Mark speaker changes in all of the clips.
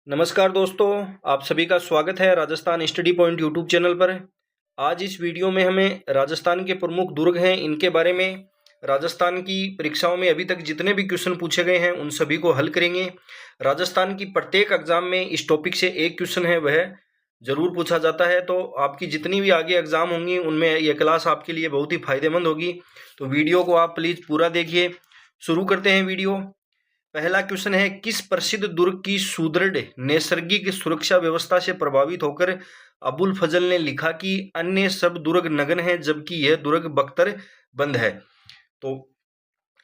Speaker 1: नमस्कार दोस्तों, आप सभी का स्वागत है Rajasthan study point YouTube channel पर। आज इस वीडियो में हमें राजस्थान के प्रमुख दुर्ग हैं इनके बारे में, राजस्थान की परीक्षाओं में अभी तक जितने भी क्वेश्चन पूछे गए हैं उन सभी को हल करेंगे। राजस्थान की प्रत्येक एग्जाम में इस टॉपिक से एक क्वेश्चन है वह जरूर पूछा जाता है, तो आपकी जितनी भी आगे एग्जाम होंगी उनमें यह क्लास आपके लिए बहुत ही फायदेमंद होगी। तो वीडियो को आप प्लीज पूरा देखिए। शुरू करते हैं वीडियो। पहला क्वेश्चन है, किस प्रसिद्ध दुर्ग की सुदृढ़ नैसर्गिक सुरक्षा व्यवस्था से प्रभावित होकर अबुल फजल ने लिखा कि अन्य सब दुर्ग नग्न हैं जबकि यह दुर्ग बख्तर बंद है। तो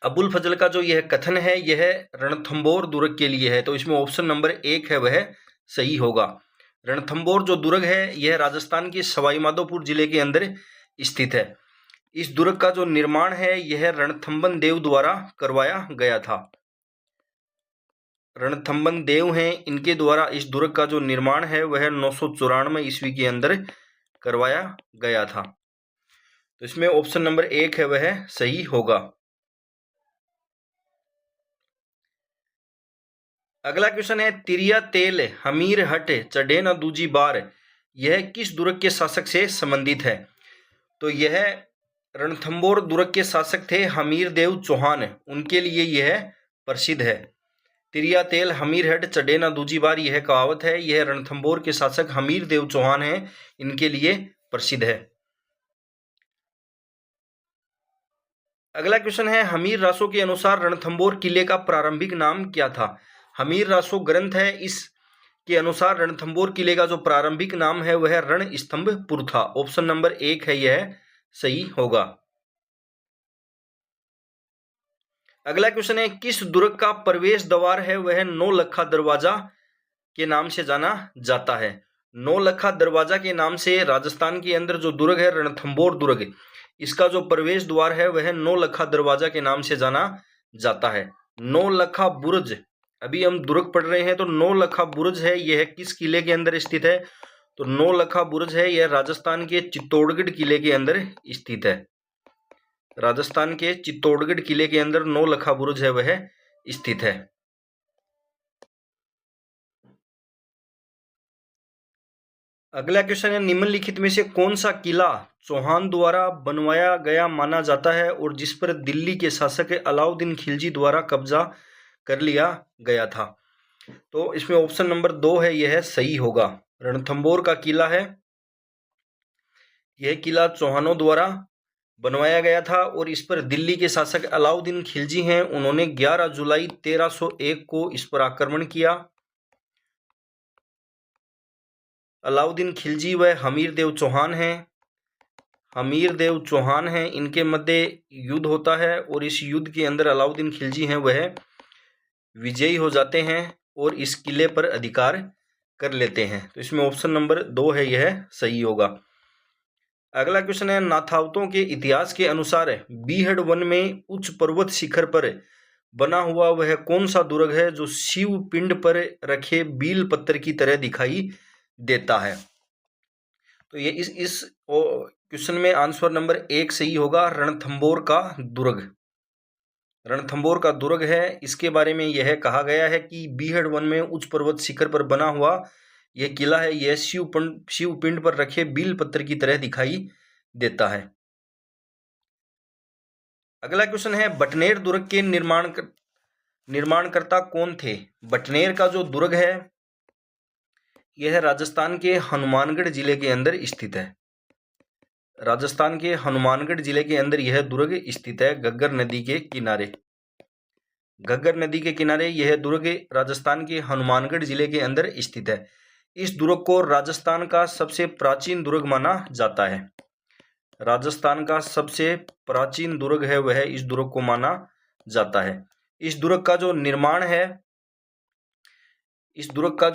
Speaker 1: अबुल फजल का जो यह कथन है यह रणथंभौर दुर्ग के लिए है, तो इसमें ऑप्शन नंबर 1 है वह सही होगा। रणथंभौर जो दुर्ग है यह राजस्थान के सवाई माधोपुर जिले के अंदर स्थित है। इस दुर्ग का जो निर्माण है यह रणथंबन देव द्वारा करवाया गया था। रणथंबन देव हैं, इनके द्वारा इस दुर्ग का जो निर्माण है वह 994 ईस्वी के अंदर करवाया गया था। तो इसमें ऑप्शन नंबर 1 है वह सही होगा। अगला क्वेश्चन है, तिरिया तेल हमीर हट चढ़े न दूजी बार, यह किस दुर्ग के शासक से संबंधित है? तो यह रणथंभौर दुर्ग के शासक थे हमीर देव चौहान, उनके लिए यह प्रसिद्ध है। तिरिया तेल हमीर हट चढ़े ना दूजी बार, यह कहावत है, यह रणथंभौर के शासक हमीर देव चौहान हैं, इनके लिए प्रसिद्ध है। अगला क्वेश्चन है, हमीर रासो के अनुसार रणथंभौर किले का प्रारंभिक नाम क्या था? हमीर रासो ग्रंथ है, इसके अनुसार रणथंभौर किले का जो प्रारंभिक नाम है वह रणस्तंभपुर था। ऑप्शन नंबर 1 है यह सही होगा। अगला क्वेश्चन है, किस दुर्ग का प्रवेश द्वार है वह नौलखा दरवाजा के नाम से जाना जाता है? नौलखा दरवाजा के नाम से राजस्थान के अंदर जो दुर्ग है रणथंभौर दुर्ग, इसका जो प्रवेश द्वार है वह नौलखा दरवाजा के नाम से जाना जाता है। नौलखा बुर्ज, अभी हम दुर्ग पढ़ रहे हैं, तो नौलखा बुर्ज है यह किस किले के अंदर स्थित है? तो नौलखा बुर्ज है यह राजस्थान के चित्तौड़गढ़ किले के अंदर स्थित है। राजस्थान के चित्तौड़गढ़ किले के अंदर नौलखा बुर्ज है वह स्थित है। अगला क्वेश्चन है, निम्नलिखित में से कौन सा किला चौहान द्वारा बनवाया गया माना जाता है और जिस पर दिल्ली के शासक अलाउद्दीन खिलजी द्वारा कब्जा कर लिया गया था? तो इसमें ऑप्शन नंबर 2 है यह सही होगा। रणथंभौर का किला है, यह किला चौहानों द्वारा बनवाया गया था और इस पर दिल्ली के शासक अलाउद्दीन खिलजी हैं, उन्होंने 11 जुलाई 1301 को इस पर आक्रमण किया। अलाउद्दीन खिलजी व हमीर देव चौहान हैं, हमीर देव चौहान हैं, इनके मध्य युद्ध होता है और इस युद्ध के अंदर अलाउद्दीन खिलजी हैं वह विजयी हो जाते हैं और इस किले पर अधिकार कर लेते हैं। तो इसमें ऑप्शन नंबर 2 है यह सही होगा। अगला क्वेश्चन है, नाथावतों के इतिहास के अनुसार बीहड़ वन में उच्च पर्वत शिखर पर बना हुआ वह कौन सा दुर्ग है जो शिव पिंड पर रखे बील पत्थर की तरह दिखाई देता है? तो ये इस क्वेश्चन में आंसर नंबर 1 सही होगा, रणथंभौर का दुर्ग। रणथंभौर का दुर्ग है, इसके बारे में यह कहा गया है कि बीहड़ वन में उच्च पर्वत शिखर पर बना हुआ यह किला है, यह शिव पिंड पर रखे बील पत्थर की तरह दिखाई देता है। अगला क्वेश्चन है, बटनेर दुर्ग के निर्माणकर्ता कौन थे? बटनेर का जो दुर्ग है यह राजस्थान के हनुमानगढ़ जिले के अंदर स्थित है। राजस्थान के हनुमानगढ़ जिले के अंदर यह दुर्ग स्थित है, घग्गर नदी के किनारे। घग्गर नदी के किनारे यह दुर्ग राजस्थान के हनुमानगढ़ जिले के अंदर स्थित है। इस दुर्ग को राजस्थान का सबसे प्राचीन दुर्ग माना जाता है। राजस्थान का सबसे प्राचीन दुर्ग है वह इस दुर्ग को माना जाता है। इस दुर्ग का जो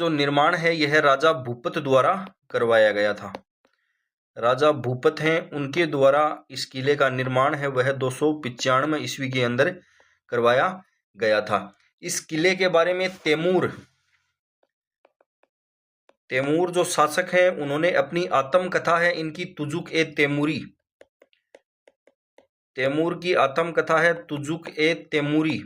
Speaker 1: निर्माण है यह राजा भूपत द्वारा करवाया गया था। राजा भूपत हैं, उनके द्वारा इस किले का निर्माण है वह 295 ईस्वी के अंदर करवाया गया था। इस किले के बारे में तैमूर जो शासक हैं उन्होंने अपनी आत्मकथा है इनकी तुजुक ए तैमूरी, तैमूर की आत्मकथा है तुजुक ए तैमूरी,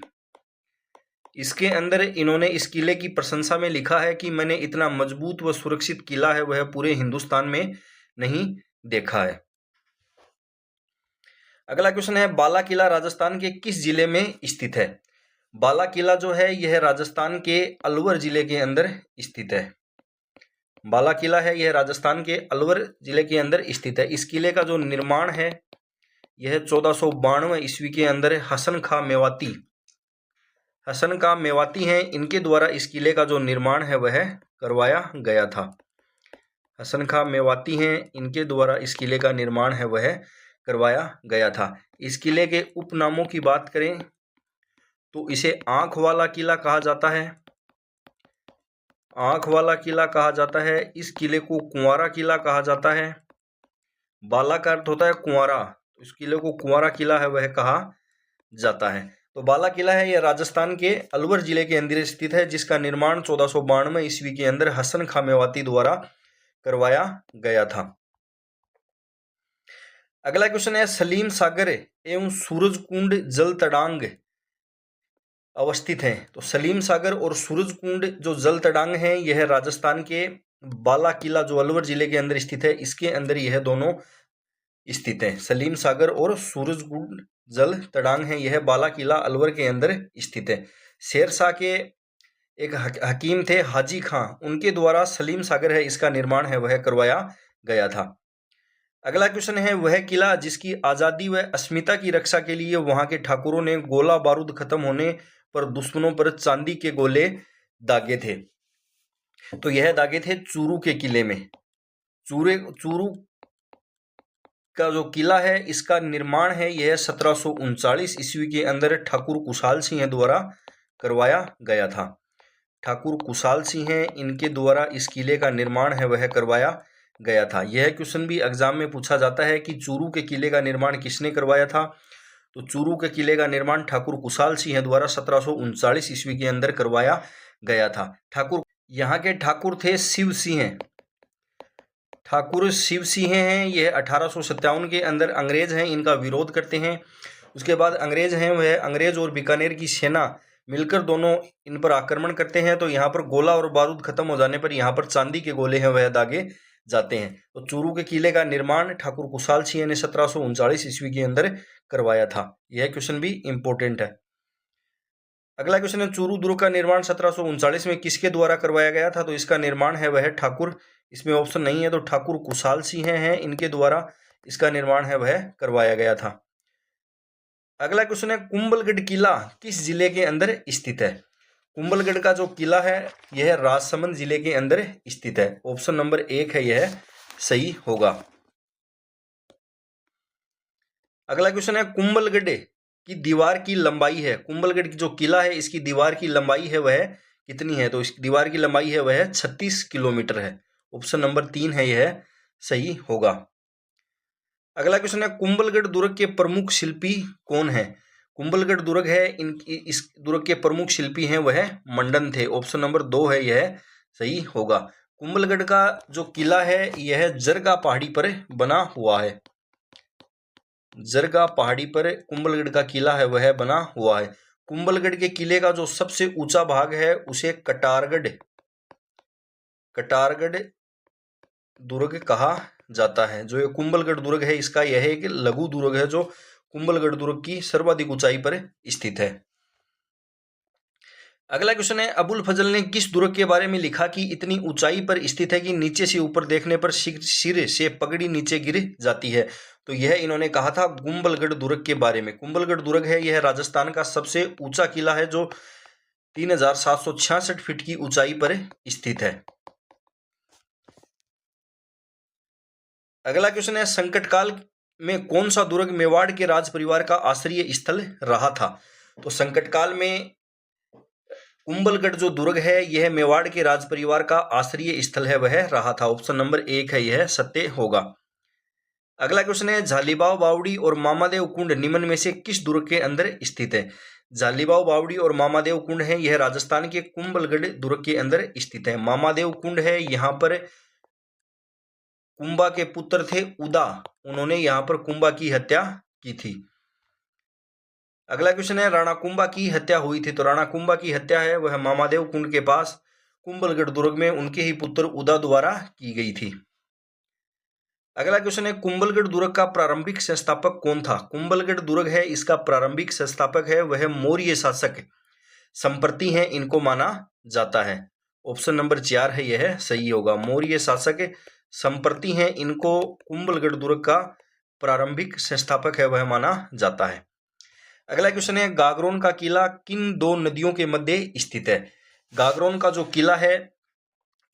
Speaker 1: इसके अंदर इन्होंने इस किले की प्रशंसा में लिखा है कि मैंने इतना मजबूत व सुरक्षित किला है वह पूरे हिंदुस्तान में नहीं देखा है। अगला क्वेश्चन है, बाला किला राजस्थान के किस जिले में स्थित है? बाला किला जो है यह राजस्थान के अलवर जिले के अंदर स्थित है। बाला किला है यह राजस्थान के अलवर जिले के अंदर स्थित है। इस किले का जो निर्माण है यह 1492 ईस्वी के अंदर हसन खां मेवाती हैं, इनके द्वारा इस किले का जो निर्माण है वह करवाया गया था। हसन खां मेवाती हैं, इनके द्वारा इस किले का निर्माण है वह करवाया गया था। इस किले के उपनामों की बात करें तो इसे आंख वाला किला कहा जाता है। आंख वाला किला कहा जाता है। इस किले को कुंवारा किला कहा जाता है। बाला का अर्थ होता है कुंवारा, तो इस किले को कुंवारा किला है वह कहा जाता है। तो बाला किला है यह राजस्थान के अलवर जिले के अंदर स्थित है, जिसका निर्माण 1492 ईस्वी के अंदर हसन खां मेवाती द्वारा करवाया गया था। अगला क्वेश्चन है, सलीम सागर एवं सूरजकुंड जल तड़ांग अवस्थित हैं। तो सलीम सागर और सूरजकुंड जो जल तड़ांग हैं यह राजस्थान के बाला किला जो अलवर जिले के अंदर स्थित है इसके अंदर यह दोनों स्थित हैं। सलीम सागर और सूरजकुंड जल तड़ांग है यह बाला किला अलवर के अंदर स्थित है। शेरशाह के एक हकीम थे हाजी खां, उनके द्वारा सलीम सागर है इसका निर्माण है वह करवाया गया था। अगला क्वेश्चन है, वह किला जिसकी आज़ादी व अस्मिता की रक्षा के लिए वहां के ठाकुरों ने गोला बारूद खत्म होने पर दुश्मनों पर चांदी के गोले दागे थे। तो यह दागे थे चूरू के किले में। चूरू का जो किला है इसका निर्माण है यह 1739 ईस्वी के अंदर ठाकुर कुशाल सिंह द्वारा करवाया गया था। ठाकुर कुशाल सिंह हैं, इनके द्वारा इस किले का निर्माण है वह करवाया गया था। यह क्वेश्चन भी एग्जाम में पूछा जाता है कि चूरू के किले का निर्माण किसने करवाया था? तो चूरू के किले का निर्माण ठाकुर कुशाल सिंह द्वारा 1739 ईस्वी के अंदर करवाया गया था। यहाँ के ठाकुर थे शिव सिंह। ठाकुर शिव सिंह हैं, यह 1857 के अंदर अंग्रेज हैं इनका विरोध करते हैं। उसके बाद अंग्रेज हैं वह अंग्रेज और बीकानेर की सेना मिलकर दोनों इन पर आक्रमण करते हैं। तो यहाँ पर गोला और बारूद खत्म हो जाने पर यहाँ पर चांदी के गोले हैं वह दागे जाते हैं। तो चूरू के किले का निर्माण ठाकुर कुशाल सिंह ने 1739 ईस्वी के अंदर करवाया था। यह क्वेश्चन भी इंपॉर्टेंट है। अगला क्वेश्चन है, चूरू दुर्ग का निर्माण 1739 में किसके द्वारा करवाया गया था? तो इसका निर्माण है वह ठाकुर, इसमें ऑप्शन नहीं है तो ठाकुर कुशाल सिंह हैं, इनके द्वारा इसका निर्माण है वह करवाया गया था। अगला क्वेश्चन है, कुंभलगढ़ किला किस जिले के अंदर स्थित है? कुंभलगढ़ का जो किला है यह राजसमंद जिले के अंदर स्थित है। ऑप्शन नंबर 1 है यह सही होगा। अगला क्वेश्चन है, कुंभलगढ़ की दीवार की लंबाई है, कुंभलगढ़ की जो किला है इसकी दीवार की लंबाई है वह कितनी है? तो इस दीवार की लंबाई है वह 36 किलोमीटर है। ऑप्शन नंबर 3 है यह सही होगा। अगला क्वेश्चन है, कुंभलगढ़ दुर्ग के प्रमुख शिल्पी कौन है? कुंभलगढ़ दुर्ग है इस दुर्ग के प्रमुख शिल्पी हैं वह मंडन थे। ऑप्शन नंबर 2 है यह सही होगा। कुंभलगढ़ का जो किला है यह जरगा पहाड़ी पर बना हुआ है। जरगा पहाड़ी पर कुंभलगढ़ का किला है वह बना हुआ है। कुंभलगढ़ के किले का जो सबसे ऊंचा भाग है उसे कटारगढ़ दुर्ग कहा जाता है। जो ये कुंभलगढ़ दुर्ग है इसका यह एक लघु दुर्ग है जो कुंभलगढ़ दुर्ग की सर्वाधिक ऊंचाई पर स्थित है। अगला क्वेश्चन है, अबुल फजल ने किस दुर्ग के बारे में लिखा कि इतनी ऊंचाई पर स्थित है कि नीचे से ऊपर देखने पर सिर से पगड़ी नीचे गिर जाती है? तो यह इन्होंने कहा था कुंभलगढ़ दुर्ग के बारे में। कुंभलगढ़ दुर्ग है यह राजस्थान का सबसे ऊंचा किला है जो 3766 फीट की ऊंचाई पर स्थित है। अगला क्वेश्चन है, संकट काल में कौन सा दुर्ग मेवाड़ के राज परिवार का आश्रय स्थल रहा था? तो संकट काल में कुंभलगढ़ जो दुर्ग है यह मेवाड़ के राज परिवार का आश्रय स्थल है वह रहा था। ऑप्शन नंबर 1 है यह सत्य होगा। अगला क्वेश्चन है, झालीबाव बावड़ी और मामादेव कुंड निम्न में से किस दुर्ग के अंदर स्थित है? झालीबाव बावड़ी और मामादेव कुंड है यह राजस्थान के कुंभलगढ़ दुर्ग के अंदर स्थित है। मामादेव कुंड है यहाँ पर कुंभा के पुत्र थे उदा, उन्होंने यहाँ पर कुंभा की हत्या की थी। अगला क्वेश्चन है, राणा कुंभा की हत्या हुई थी। तो राणा कुंभा की हत्या है वह मामादेव कुंड के पास कुंभलगढ़ दुर्ग में उनके ही पुत्र उदा द्वारा की गई थी। अगला क्वेश्चन है, कुंभलगढ़ दुर्ग का प्रारंभिक संस्थापक कौन था। कुंभलगढ़ दुर्ग है इसका प्रारंभिक संस्थापक है वह मौर्य शासक संप्रति हैं, इनको माना जाता है। ऑप्शन नंबर 4 है यह सही होगा। मौर्य शासक संप्रति हैं, इनको कुंभलगढ़ दुर्ग का प्रारंभिक संस्थापक है वह माना जाता है। अगला क्वेश्चन है, गागरोन का किला किन दो नदियों के मध्य स्थित है। गागरोन का जो किला है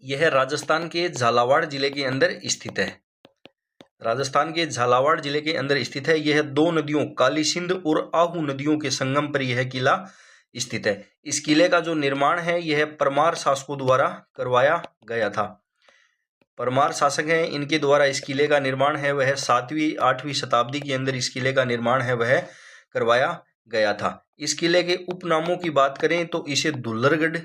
Speaker 1: यह राजस्थान के झालावाड़ जिले के अंदर स्थित है। राजस्थान के झालावाड़ जिले के अंदर स्थित है। यह दो नदियों काली सिंध और आहू नदियों के संगम पर यह किला स्थित है। इस किले का जो निर्माण है यह परमार शासकों द्वारा करवाया गया था। परमार शासक हैं, इनके द्वारा इस किले का निर्माण है वह 7वीं 8वीं शताब्दी के अंदर इस किले का निर्माण है वह करवाया गया था। इस किले के उपनामों की बात करें तो इसे दुल्लरगढ़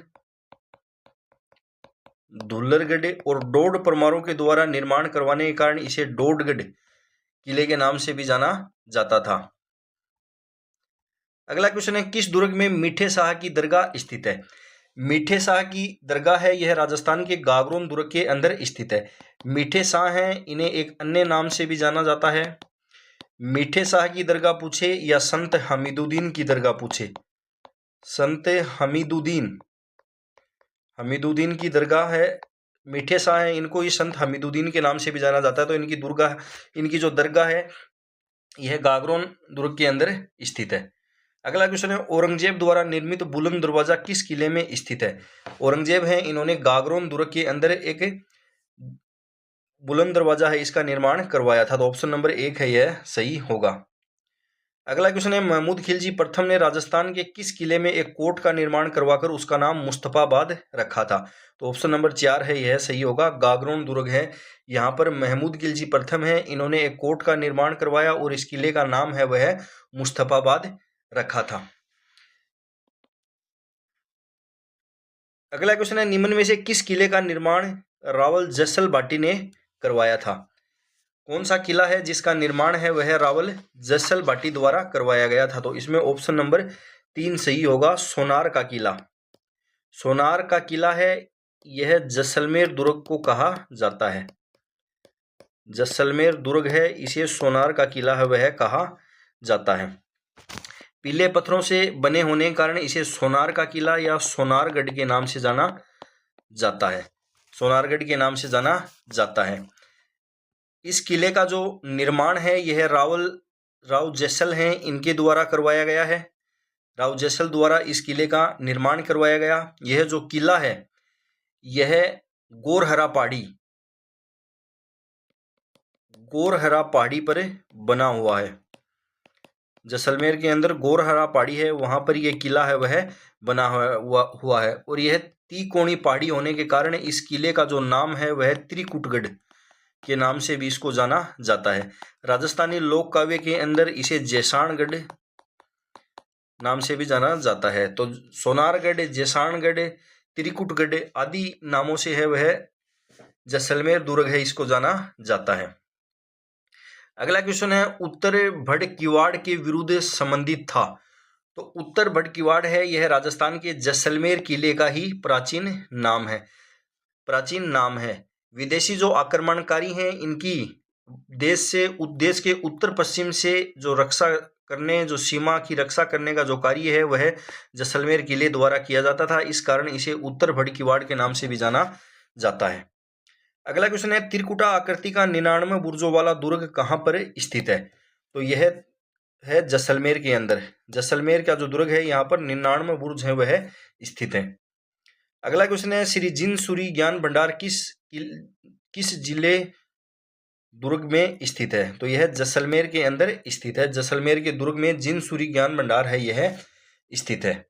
Speaker 1: और डोड परमारों के द्वारा निर्माण करवाने के कारण इसे डोडगढ़ किले के नाम से भी जाना जाता था। अगला क्वेश्चन है, किस दुर्ग में मीठे शाह की दरगाह स्थित है। मीठे शाह की दरगाह है यह राजस्थान के गागरोन दुर्ग के अंदर स्थित है। मीठे शाह हैं, इन्हें एक अन्य नाम से भी जाना जाता है। मीठे शाह की दरगाह पूछे या संत हमीदुद्दीन की दरगाह पूछे। संत हमीदुद्दीन की दरगाह है। मीठे शाह हैं, इनको ही संत हमीदुद्दीन के नाम से भी जाना जाता है। तो इनकी जो दरगाह है यह गागरोन दुर्ग के अंदर स्थित है। अगला क्वेश्चन है, औरंगजेब द्वारा निर्मित बुलंद दरवाजा किस किले में स्थित है। औरंगजेब हैं, इन्होंने गागरोन दुर्ग के अंदर एक बुलंद दरवाजा है इसका निर्माण करवाया था। तो ऑप्शन नंबर 1 है यह सही होगा। अगला क्वेश्चन है, महमूद खिलजी प्रथम ने राजस्थान के किस किले में एक कोट का निर्माण करवाकर उसका नाम मुस्तफाबाद रखा था। तो ऑप्शन नंबर 4 है यह सही होगा। गागरोन दुर्ग है, यहाँ पर महमूद खिलजी प्रथम है, इन्होंने एक कोट का निर्माण करवाया और इस किले का नाम है वह मुस्तफाबाद रखा था। अगला क्वेश्चन है, निम्न में से किस किले का निर्माण रावल जसल भाटी ने करवाया था। कौन सा किला है जिसका निर्माण है वह रावल जसल भाटी द्वारा करवाया गया था। तो इसमें ऑप्शन नंबर 3 सही होगा। सोनार का किला, सोनार का किला है यह जैसलमेर दुर्ग को कहा जाता है। जैसलमेर दुर्ग है, इसे सोनार का किला है वह कहा जाता है। पीले पत्थरों से बने होने के कारण इसे सोनार का किला या सोनारगढ़ के नाम से जाना जाता है। सोनारगढ़ के नाम से जाना जाता है। इस किले का जो निर्माण है यह राव जैसल हैं, इनके द्वारा करवाया गया है। राव जैसल द्वारा इस किले का निर्माण करवाया गया। यह जो किला है यह गोरहरा पहाड़ी पर बना हुआ है। जैसलमेर के अंदर गोरहरा पहाड़ी है, वहां पर यह किला है वह बना हुआ है और यह त्रिकोणीय पहाड़ी होने के कारण इस किले का जो नाम है वह त्रिकुटगढ़ के नाम से भी इसको जाना जाता है। राजस्थानी लोक काव्य के अंदर इसे जैसाणगढ़ नाम से भी जाना जाता है। तो सोनारगढ़, जैसाणगढ़, त्रिकुटगढ़ आदि नामों से है वह जैसलमेर दुर्ग है इसको जाना जाता है। अगला क्वेश्चन है, उत्तर भड़किवाड़ के विरुद्ध संबंधित था। तो उत्तर भड़किवाड़ है यह राजस्थान के जैसलमेर किले का ही प्राचीन नाम है। विदेशी जो आक्रमणकारी हैं इनकी देश के उत्तर पश्चिम से जो सीमा की रक्षा करने का जो कार्य है वह जैसलमेर किले द्वारा किया जाता था। इस कारण इसे उत्तर भड़किवाड़ के नाम से भी जाना जाता है। अगला क्वेश्चन है, त्रिकुटा आकृति का 99 बुर्जों वाला दुर्ग कहां पर स्थित है। तो यह है जैसलमेर के अंदर। जैसलमेर का जो दुर्ग है यहाँ पर 99 बुर्ज है वह स्थित है। अगला क्वेश्चन है, श्री जिन सूरी ज्ञान भंडार किस जिले दुर्ग में स्थित है। तो यह जैसलमेर के अंदर स्थित है। जैसलमेर के दुर्ग में जिन सूरी ज्ञान भंडार है यह स्थित है।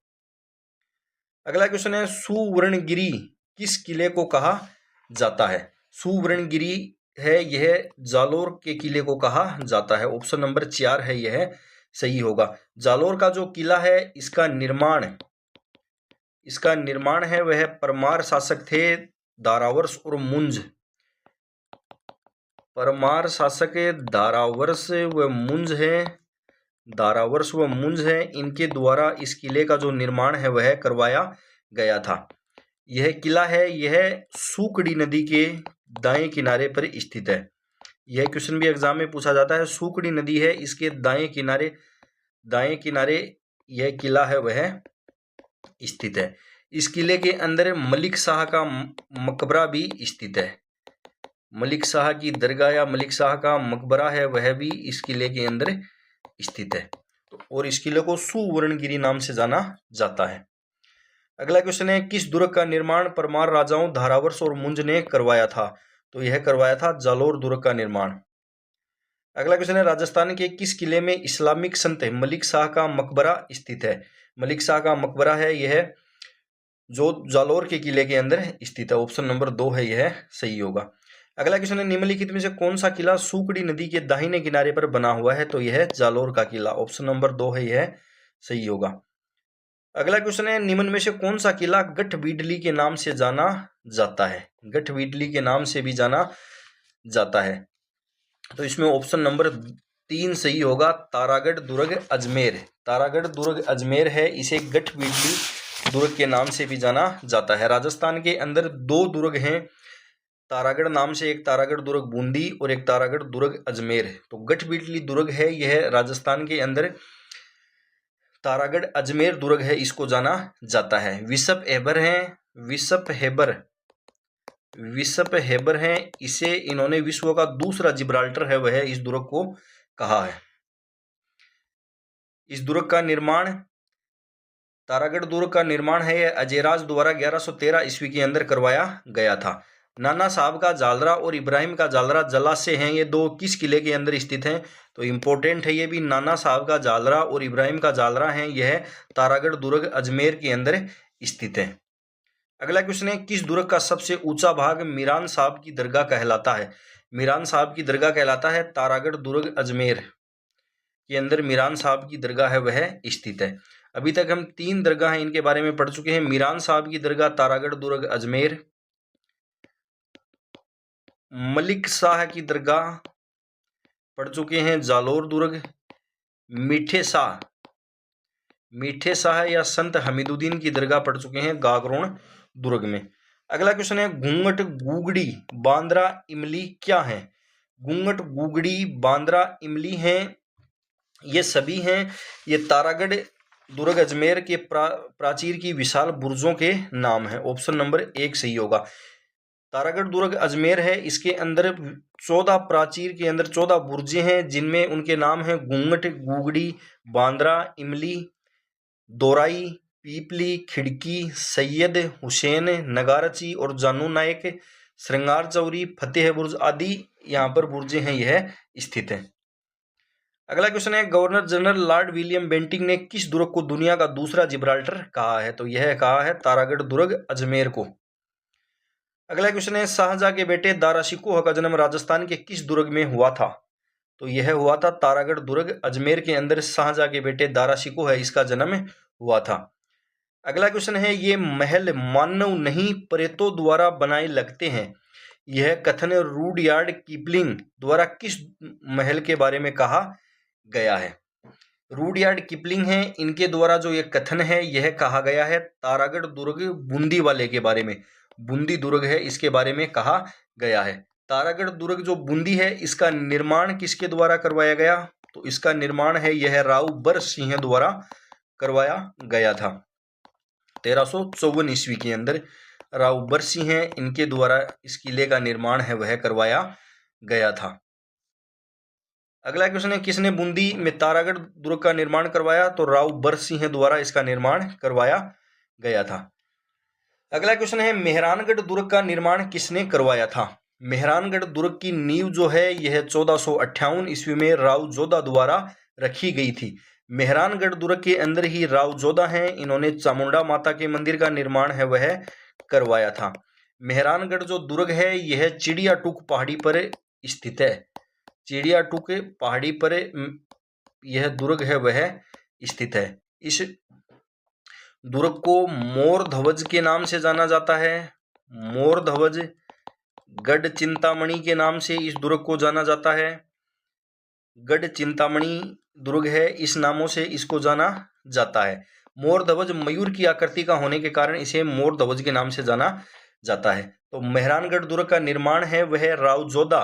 Speaker 1: अगला क्वेश्चन है, सुवर्णगिरी किस किले को कहा जाता है। सुवर्णगिरी है यह जालोर के किले को कहा जाता है। ऑप्शन नंबर 4 है यह सही होगा। जालोर का जो किला है इसका निर्माण है वह परमार शासक थे दारावर्ष और मुंज। परमार शासक दारावर्ष व मुंज है धारावर्ष व मुंज हैं, इनके द्वारा इस किले का जो निर्माण है वह करवाया गया था। यह किला है, यह सूकड़ी नदी के दाएं किनारे पर स्थित है। यह क्वेश्चन भी एग्जाम में पूछा जाता है। सूकड़ी नदी है, इसके दाएं किनारे यह किला है वह स्थित है। इस किले के अंदर मलिक शाह का मकबरा भी स्थित है। मलिक शाह की दरगाह या मलिक शाह का मकबरा है वह भी इस किले के अंदर स्थित है। और इस किले को सुवर्णगिरी नाम से जाना जाता है। अगला क्वेश्चन है, किस दुर्ग का निर्माण परमार राजाओं धारावर्ष और मुंज ने करवाया था? तो यह करवाया था जालोर दुर्ग का निर्माण। अगला क्वेश्चन है, राजस्थान के किस किले में इस्लामिक संत मलिक शाह का मकबरा स्थित है? मलिक शाह का मकबरा है यह जो जालोर के किले के अंदर स्थित है। ऑप्शन नंबर 2 है यह सही होगा। अगला क्वेश्चन है, निम्नलिखित में से कौन सा किला सूकड़ी नदी के दाहिने किनारे पर बना हुआ है? तो यह जालोर का किला। ऑप्शन नंबर 2 है यह सही होगा। अगला क्वेश्चन है, निम्न में से कौन सा किला गठबीडली के नाम से जाना जाता है? गठबीडली के नाम से भी जाना जाता है। तो इसमें ऑप्शन नंबर 3 सही होगा, तारागढ़ दुर्ग अजमेर। तारागढ़ दुर्ग अजमेर है, इसे गठबीडली दुर्ग के नाम से भी जाना जाता है। राजस्थान के अंदर 2 दुर्ग हैं तारागढ़ नाम से, एक तारागढ़ दुर्ग बूंदी और एक तारागढ़ दुर्ग अजमेर। तो गठबीडली दुर्ग है यह राजस्थान के अंदर, तारागढ़ अजमेर दुर्ग है, इसको जाना जाता है। विशप हेबर हैं, विशप हेबर हैं, इसे इन्होंने विश्व का दूसरा जिब्राल्टर है वह इस दुर्ग को कहा है। इस दुर्ग का निर्माण, तारागढ़ दुर्ग का निर्माण है यह अजयराज द्वारा 1113 ईस्वी के अंदर करवाया गया था। नाना साहब का जालरा और इब्राहिम का जालरा जलाशय हैं, ये 2 किस किले के अंदर स्थित हैं? तो इंपॉर्टेंट है ये भी। नाना साहब का जालरा और इब्राहिम का जालरा हैं, यह तारागढ़ दुर्ग अजमेर के अंदर स्थित है। अगला क्वेश्चन है, किस दुर्ग का सबसे ऊंचा भाग मीरान साहब की दरगाह कहलाता है? मीरान साहब की दरगाह कहलाता है तारागढ़ दुर्ग अजमेर के अंदर मीरान साहब की दरगाह है वह स्थित है। अभी तक हम 3 दरगाह हैं इनके बारे में पढ़ चुके हैं। मीरान साहब की दरगाह तारागढ़ दुर्ग अजमेर, मलिक शाह की दरगाह पढ़ चुके हैं जालोर दुर्ग, मीठे शाह या संत हमीदुद्दीन की दरगाह पढ़ चुके हैं गागरोन दुर्ग में। अगला क्वेश्चन है, घूंघट गुगड़ी बांद्रा इमली क्या है? घूंघट गुगड़ी बांद्रा इमली हैं, ये सभी हैं, ये तारागढ़ दुर्ग अजमेर के प्राचीर की विशाल बुर्जों के नाम है। ऑप्शन नंबर 1 सही होगा। तारागढ़ दुर्ग अजमेर है, इसके अंदर 14 प्राचीर के अंदर 14 बुर्जें हैं, जिनमें उनके नाम हैं घूंघट गुगड़ी बांद्रा इमली, दोराई, पीपली, खिड़की, सैयद हुसैन, नगारची और जानू नायक, श्रृंगार चौरी, फतेह बुर्ज आदि यहाँ पर बुर्जें हैं यह स्थित है। अगला क्वेश्चन है, governor general Lord William Bentinck ने किस दुर्ग को दुनिया का दूसरा जिब्राल्टर कहा है? तो यह कहा है तारागढ़ दुर्ग अजमेर को। अगला क्वेश्चन है, शाहजहां के बेटे दारा शिकोह का जन्म राजस्थान के किस दुर्ग में हुआ था? तो यह हुआ था तारागढ़ दुर्ग अजमेर के अंदर, शाहजहां के बेटे दारा शिकोह है, इसका जन्म हुआ था। अगला क्वेश्चन है, ये महल मानव नहीं प्रेतों द्वारा बनाए लगते हैं, यह कथन रूडयार्ड किपलिंग द्वारा किस महल के बारे में कहा गया है? रूडयार्ड किपलिंग है, इनके द्वारा जो यह कथन है यह कहा गया है तारागढ़ दुर्ग बूंदी वाले के बारे में। बूंदी दुर्ग है, इसके बारे में कहा गया है। तारागढ़ दुर्ग जो बूंदी है, इसका निर्माण किसके द्वारा करवाया गया? तो इसका निर्माण है यह राव बर सिंह द्वारा करवाया गया था 1354 ईस्वी के अंदर। राव बर सिंह है, इनके द्वारा इस किले का निर्माण है वह करवाया गया था। अगला क्वेश्चन है, किसने बूंदी में तारागढ़ दुर्ग का निर्माण करवाया? तो राव बर सिंह द्वारा इसका निर्माण करवाया गया था। अगला क्वेश्चन है, मेहरानगढ़ दुर्ग का निर्माण किसने करवाया था? मेहरानगढ़ दुर्ग की नींव जो है यह 1458 ईस्वी में राव जोधा द्वारा रखी गई थी। मेहरानगढ़ दुर्ग के अंदर ही राव जोधा हैं, इन्होंने चामुंडा माता के मंदिर का निर्माण है वह करवाया था। मेहरानगढ़ जो दुर्ग है यह चिड़िया टूक पहाड़ी पर स्थित है। चिड़िया टूक पहाड़ी पर यह दुर्ग है वह स्थित है। इस दुर्ग को मोर ध्वज के नाम से जाना जाता है। मोर ध्वज, गढ़ चिंतामणि के नाम से इस दुर्ग को जाना जाता है। गढ़ चिंतामणि दुर्ग है, इस नामों से इसको जाना जाता है। मोर ध्वज मयूर की आकृति का होने के कारण इसे मोर ध्वज के नाम से जाना जाता है। तो मेहरानगढ़ दुर्ग का निर्माण है वह राव जोधा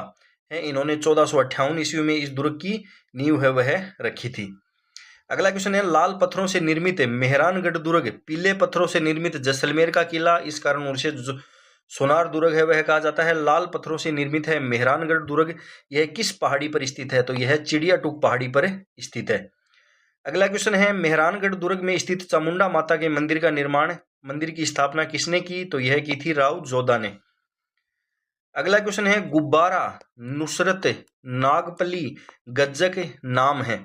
Speaker 1: है, इन्होंने 1458 ईस्वी में इस दुर्ग की नींव है वह रखी थी। अगला क्वेश्चन है, लाल पत्थरों से निर्मित मेहरानगढ़ दुर्ग पीले पत्थरों से निर्मित जैसलमेर का किला, इस कारण उसे सोनार दुर्ग है वह कहा जाता है। लाल पत्थरों से निर्मित है मेहरानगढ़ दुर्ग, यह किस पहाड़ी पर स्थित है? तो यह चिड़िया टूक पहाड़ी पर स्थित है। अगला क्वेश्चन है, मेहरानगढ़ दुर्ग में स्थित चामुंडा माता के मंदिर का निर्माण, मंदिर की स्थापना किसने की? तो यह की थी राव जोधा ने। अगला क्वेश्चन है, गुब्बारा, नुसरत, नागपली, गज्जक नाम है।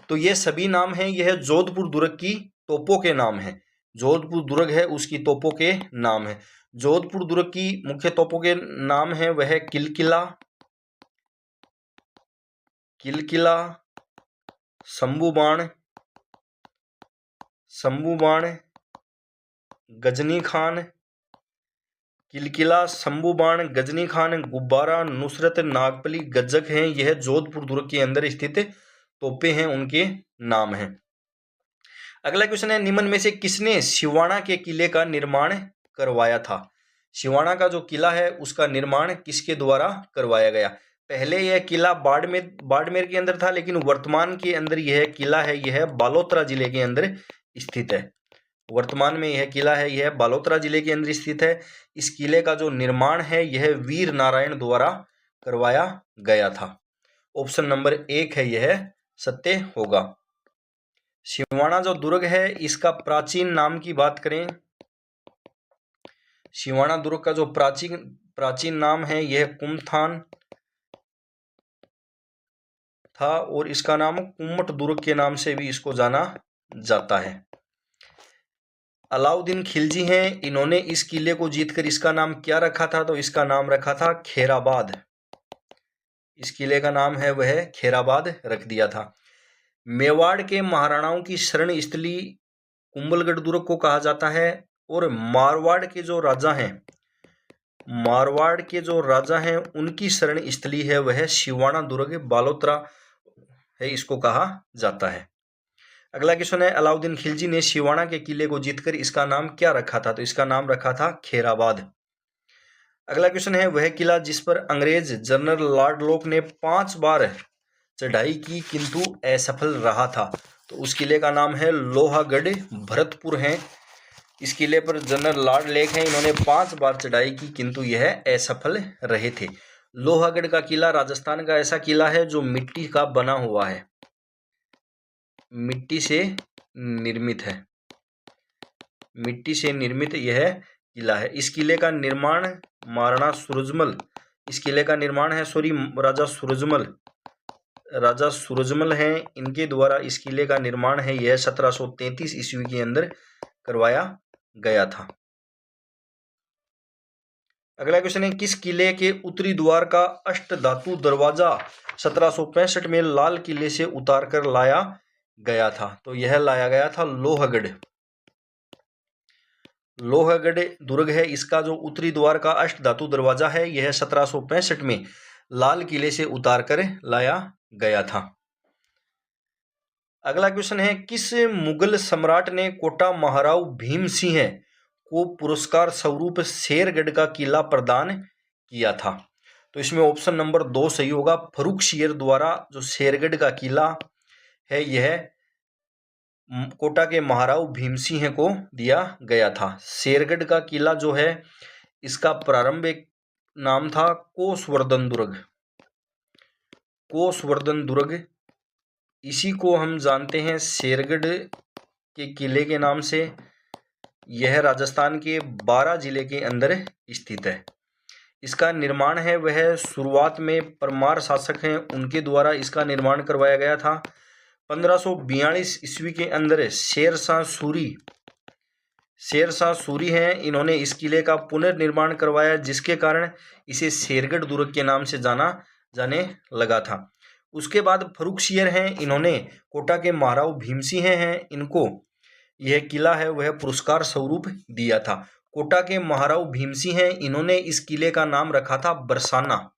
Speaker 1: तो ये सभी नाम हैं, यह जोधपुर दुर्ग की तोपों के नाम हैं। जोधपुर दुर्ग है उसकी तोपों के नाम है। जोधपुर दुर्ग की मुख्य तोपों के नाम है वह किलकिला, किलकिला, शंभूबाण, शंभूबाण, गजनी खान, किलकिला, शंभूबाण, गजनी खान, गुब्बारा, नुसरत, नागपली, गज्जक हैं, यह जोधपुर दुर्ग के अंदर स्थित तोपे हैं, उनके नाम हैं। अगला क्वेश्चन है, निम्न में से किसने सिवाना के किले का निर्माण करवाया था? सिवाना का जो किला है उसका निर्माण किसके द्वारा करवाया गया? पहले यह किला बाड़मेर के अंदर था, लेकिन वर्तमान के अंदर यह किला है यह बालोतरा जिले के अंदर स्थित है। वर्तमान में यह किला है यह बालोतरा जिले के अंदर स्थित है। इस किले का जो निर्माण है यह वीर नारायण द्वारा करवाया गया था। ऑप्शन नंबर 1 है यह सत्य होगा। सिवाना जो दुर्ग है इसका प्राचीन नाम की बात करें, सिवाना दुर्ग का जो प्राचीन नाम है यह कुमथान था, और इसका नाम कुम्मट दुर्ग के नाम से भी इसको जाना जाता है। अलाउद्दीन खिलजी हैं, इन्होंने इस किले को जीतकर इसका नाम क्या रखा था? तो इसका नाम रखा था खेराबाद। इस किले का नाम है वह खेराबाद रख दिया था। मेवाड़ के महाराणाओं की शरण स्थली कुंभलगढ़ दुर्ग को कहा जाता है, और मारवाड़ के जो राजा हैं उनकी शरण स्थली है वह सिवाना दुर्ग बालोतरा है, इसको कहा जाता है। अगला क्वेश्चन है, अलाउद्दीन खिलजी ने सिवाना के किले को जीतकर इसका नाम क्या रखा था? तो इसका नाम रखा था खेराबाद। अगला क्वेश्चन है, वह किला जिस पर अंग्रेज जनरल लॉर्ड लॉक ने 5 बार चढ़ाई की किंतु असफल रहा था, तो उस किले का नाम है लोहागढ़ भरतपुर है। इस किले पर जनरल लॉर्ड लेक हैं, इन्होंने 5 बार चढ़ाई की किंतु यह असफल रहे थे। लोहागढ़ का किला राजस्थान का ऐसा किला है जो मिट्टी का बना हुआ है, मिट्टी से निर्मित है, मिट्टी से निर्मित यह किला है। इस किले का निर्माण महाराणा सूरजमल, इस किले का निर्माण है राजा सूरजमल हैं, इनके द्वारा इस किले का निर्माण है यह 1733 ईस्वी के अंदर करवाया गया था। अगला क्वेश्चन है, किस किले के उत्तरी द्वार का अष्टधातु दरवाजा 1765 में लाल किले से उतार कर लाया गया था? तो यह लाया गया था लोहगढ़ दुर्ग है, इसका जो उत्तरी द्वार का अष्टधातु दरवाजा है यह 1765 में लाल किले से उतार कर लाया गया था। अगला क्वेश्चन है, किस मुगल सम्राट ने कोटा महाराव भीम सिंह को पुरस्कार स्वरूप शेरगढ़ का किला प्रदान किया था? तो इसमें ऑप्शन नंबर 2 सही होगा। फर्रुखसियर द्वारा जो शेरगढ़ का किला है यह कोटा के महाराव भीम सिंह को दिया गया था। शेरगढ़ का किला जो है इसका प्रारंभिक नाम था कोसवर्धन दुर्ग, इसी को हम जानते हैं शेरगढ़ के किले के नाम से। यह राजस्थान के 12 जिले के अंदर स्थित है। इसका निर्माण है वह शुरुआत में परमार शासक हैं उनके द्वारा इसका निर्माण करवाया गया था। 1542 ईस्वी के अंदर शेरशाह सूरी हैं, इन्होंने इस किले का पुनर्निर्माण करवाया, जिसके कारण इसे शेरगढ़ दुर्ग के नाम से जाने लगा था। उसके बाद फर्रुखसियर हैं, इन्होंने कोटा के महाराव भीम सिंह हैं, इनको यह किला है वह पुरस्कार स्वरूप दिया था। कोटा के महाराव भीम सिंह हैं, इन्होंने इस किले का नाम रखा था बरसाना,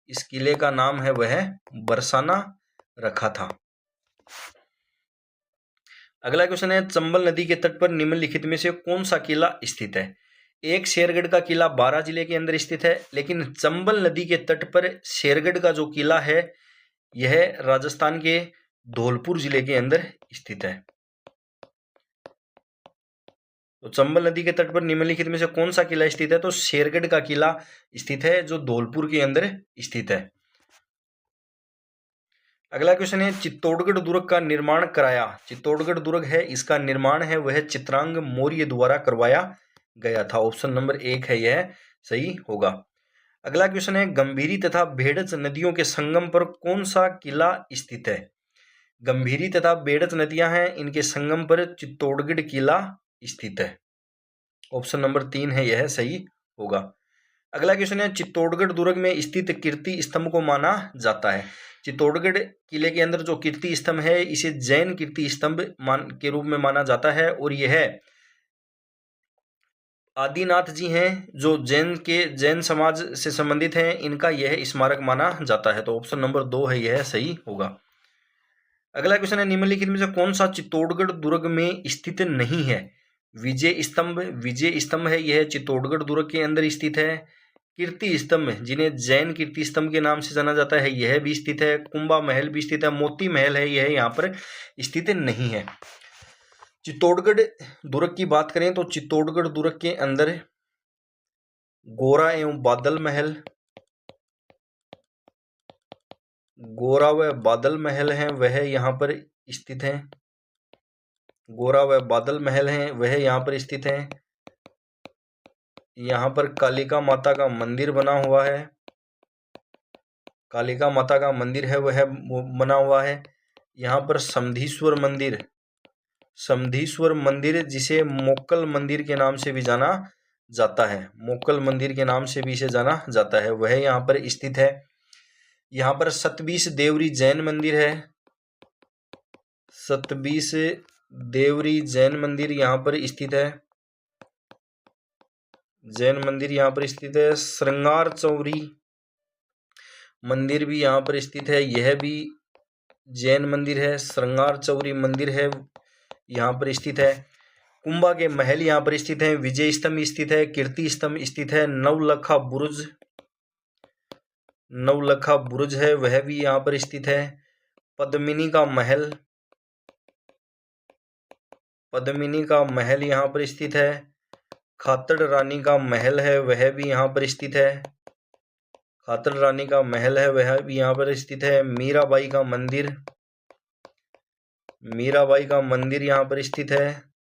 Speaker 1: इस किले का नाम है वह बरसाना रखा था। अगला क्वेश्चन है, चंबल नदी के तट पर निम्नलिखित में से कौन सा किला स्थित है? एक, शेरगढ़ का किला बारां जिले के अंदर स्थित है, लेकिन चंबल नदी के तट पर शेरगढ़ का जो किला है यह राजस्थान के धौलपुर जिले के अंदर स्थित है। तो चंबल नदी के तट पर निम्नलिखित में से कौन सा किला स्थित है? तो शेरगढ़ का किला स्थित है, जो धौलपुर के अंदर स्थित है। अगला क्वेश्चन है, चित्तौड़गढ़ दुर्ग का निर्माण कराया। चित्तौड़गढ़ दुर्ग है, इसका निर्माण है वह चित्रांग मौर्य द्वारा करवाया गया था। ऑप्शन नंबर 1 है, यह सही होगा। अगला क्वेश्चन है, गंभीरी तथा भेड़च नदियों के संगम पर कौन सा किला स्थित है? गंभीरी तथा भेड़च नदियां हैं, इनके संगम पर चित्तौड़गढ़ किला स्थित है। ऑप्शन नंबर 3 है, यह सही होगा। अगला क्वेश्चन है, चित्तौड़गढ़ दुर्ग में स्थित कीर्ति स्तंभ को माना जाता है। चित्तौड़गढ़ किले के अंदर जो कीर्ति स्तंभ है इसे जैन कीर्ति स्तंभ के रूप में माना जाता है, और यह आदिनाथ जी हैं जो जैन समाज से संबंधित हैं, इनका यह स्मारक माना जाता है। तो ऑप्शन नंबर 2 है, यह सही होगा। अगला क्वेश्चन है, निम्नलिखित में से कौन सा चित्तौड़गढ़ दुर्ग में स्थित नहीं है? विजय स्तंभ, विजय स्तंभ है, यह चित्तौड़गढ़ दुर्ग के अंदर स्थित है। कीर्ति स्तंभ, जिन्हें जैन कीर्ति स्तंभ के नाम से जाना जाता है, यह भी स्थित है। कुंभा महल भी स्थित है। मोती महल है, यह यहाँ पर स्थित नहीं है। चित्तौड़गढ़ दुर्ग की बात करें तो चित्तौड़गढ़ दुर्ग के अंदर गोरा एवं बादल महल, गोरा व बादल महल हैं, वह यहाँ पर स्थित हैं। गोरा व बादल महल हैं, वह यहाँ पर स्थित हैं। यहाँ पर कालिका माता का मंदिर बना हुआ है, कालिका माता का मंदिर है वह बना हुआ है। यहाँ पर समधीश्वर मंदिर, समधीश्वर मंदिर जिसे मोक्कल मंदिर के नाम से भी जाना जाता है, मोक्कल मंदिर के नाम से भी इसे जाना जाता है, वह यहाँ पर स्थित है। यहाँ पर सतबीस देवरी जैन मंदिर है, सतबीस देवरी जैन मंदिर यहाँ पर स्थित है, जैन मंदिर यहाँ पर स्थित है। श्रृंगार चौरी मंदिर भी यहाँ पर स्थित है, यह भी जैन मंदिर है, श्रृंगार चौरी मंदिर है यहाँ पर स्थित है। कुंभा के महल यहाँ पर स्थित है, विजय स्तंभ स्थित है, कीर्ति स्तंभ स्थित है। नवलखा बुर्ज, नवलखा बुर्ज है वह भी यहाँ पर स्थित है। पद्मिनी का महल, पद्मिनी का महल यहाँ पर स्थित है। खातड़ रानी का महल है वह भी यहाँ पर स्थित है, खातड़ रानी का महल है वह भी यहाँ पर स्थित है। मीराबाई का मंदिर, मीराबाई का मंदिर यहाँ पर स्थित है।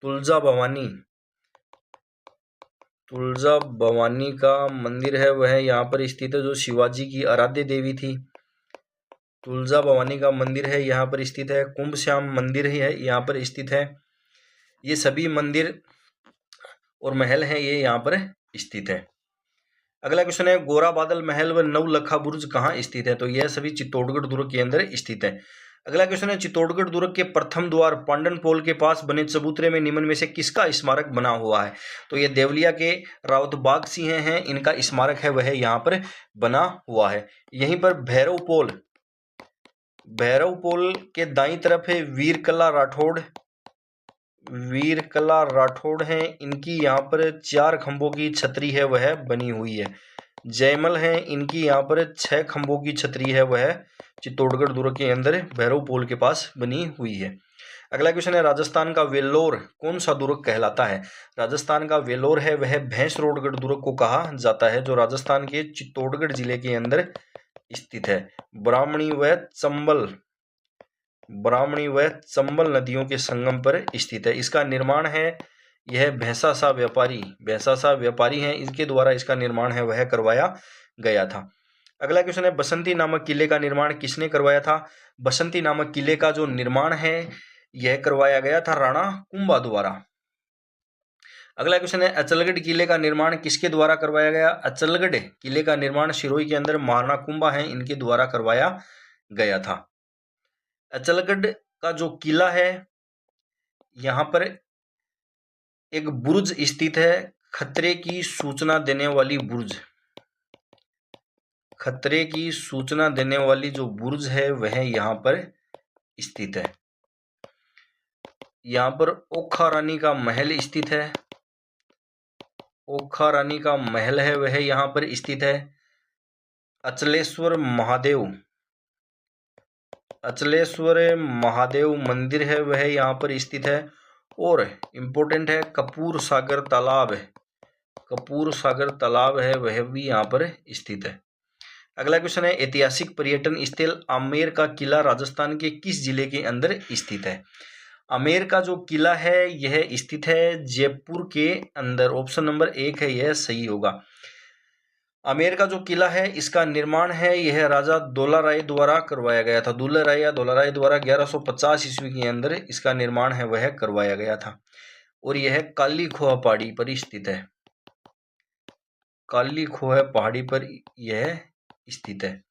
Speaker 1: तुलजा भवानी, तुलजा भवानी का मंदिर है वह यहाँ पर स्थित है, जो शिवाजी की आराध्य देवी थी। तुलजा भवानी का मंदिर है यहाँ पर स्थित है। कुंभ श्याम मंदिर है यहाँ पर स्थित है। ये सभी मंदिर और महल हैं, ये यहाँ पर स्थित है। अगला क्वेश्चन है, गोरा बादल महल व नवलखा बुर्ज कहाँ स्थित है? तो यह सभी चित्तौड़गढ़ दुर्ग के अंदर स्थित है। अगला क्वेश्चन है, चित्तौड़गढ़ दुर्ग के प्रथम द्वार पांडन पोल के पास बने चबूतरे में निम्न में से किसका स्मारक बना हुआ है? तो ये देवलिया के राउत बाग सिंह हैं, इनका स्मारक है वह यहाँ पर बना हुआ है। यहीं पर भैरव पोल, भैरव पोल के दाईं तरफ है वीरकला राठौड़, वीरकला राठौड़ हैं, इनकी यहाँ पर 4 खंभों की छतरी है वह बनी हुई है। जयमल हैं, इनकी यहाँ पर 6 खंभों की छतरी है वह चित्तौड़गढ़ दुर्ग के अंदर भैरव पोल के पास बनी हुई है। अगला क्वेश्चन है, राजस्थान का वेल्लोर कौन सा दुर्ग कहलाता है? राजस्थान का वेल्लोर है वह भैंसरोडगढ़ दुर्ग को कहा जाता है, जो राजस्थान के चित्तौड़गढ़ जिले के अंदर स्थित है। ब्राह्मणी व चंबल, ब्राह्मणी व चंबल नदियों के संगम पर स्थित है। इसका निर्माण है, यह भैंसासा व्यापारी, भैंसासा व्यापारी हैं, इनके द्वारा इसका निर्माण है वह करवाया गया था। अगला क्वेश्चन है, बसंती नामक किले का निर्माण किसने करवाया था? बसंती नामक किले का जो निर्माण है यह करवाया गया था राणा कुंभा द्वारा। अगला क्वेश्चन है, अचलगढ़ किले का निर्माण किसके द्वारा करवाया गया? अचलगढ़ किले का निर्माण सिरोही के अंदर महाराणा कुंभा है, इनके द्वारा करवाया गया था। अचलगढ़ का जो किला है यहाँ पर एक बुर्ज स्थित है, खतरे की सूचना देने वाली बुर्ज, खतरे की सूचना देने वाली जो बुर्ज है वह यहाँ पर स्थित है। यहाँ पर ओखा रानी का महल स्थित है। ओखा रानी का महल है वह यहाँ पर स्थित है। अचलेश्वर महादेव मंदिर है वह यहाँ पर स्थित है। और इम्पोर्टेंट है कपूर सागर तालाब है वह भी यहाँ पर स्थित है। अगला क्वेश्चन है ऐतिहासिक पर्यटन स्थल आमेर का किला राजस्थान के किस जिले के अंदर स्थित है? आमेर का जो किला है यह स्थित है जयपुर के अंदर। ऑप्शन नंबर 1 है यह सही होगा। आमेर का जो किला है इसका निर्माण है यह राजा दोलाराय द्वारा करवाया गया था। दुलाराय द्वारा 1150 ईस्वी के अंदर इसका निर्माण है वह करवाया गया था। और यह काली खोह पहाड़ी पर स्थित है। काली खोह पहाड़ी पर यह स्थित है।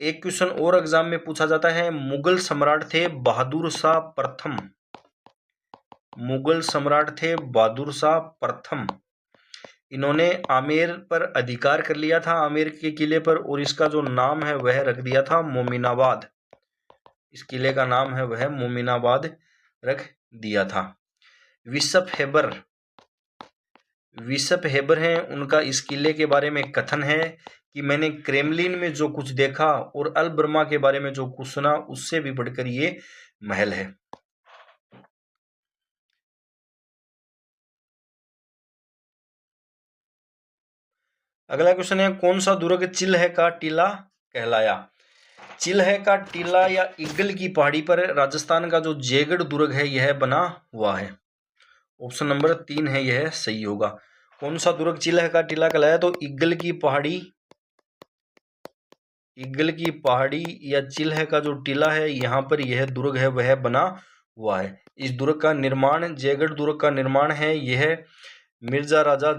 Speaker 1: एक क्वेश्चन और एग्जाम में पूछा जाता है, मुगल सम्राट थे बहादुर शाह प्रथम। इन्होंने आमेर पर अधिकार कर लिया था, आमेर के किले पर, और इसका जो नाम है वह रख दिया था मोमिनाबाद। इस किले का नाम है वह मोमिनाबाद रख दिया था। विशप हेबर हैं, उनका इस किले के बारे में कथन है कि मैंने क्रेमलिन में जो कुछ देखा और अल बर्मा के बारे में जो कुछ सुना उससे भी बढ़कर ये महल है। अगला क्वेश्चन है कौन सा दुर्ग चिल्ह का टीला कहलाया? चिल्ह का टीला या ईगल की पहाड़ी पर राजस्थान का जो जयगढ़ दुर्ग है यह बना हुआ है। ऑप्शन नंबर 3 है यह सही होगा। कौन सा दुर्ग चिल्ह का टीला कहलाया? तो ईगल की पहाड़ी या चिल्ह का जो टीला है यहाँ पर यह दुर्ग है वह बना हुआ है। इस दुर्ग का निर्माण, जयगढ़ दुर्ग का निर्माण है यह मिर्जा राजा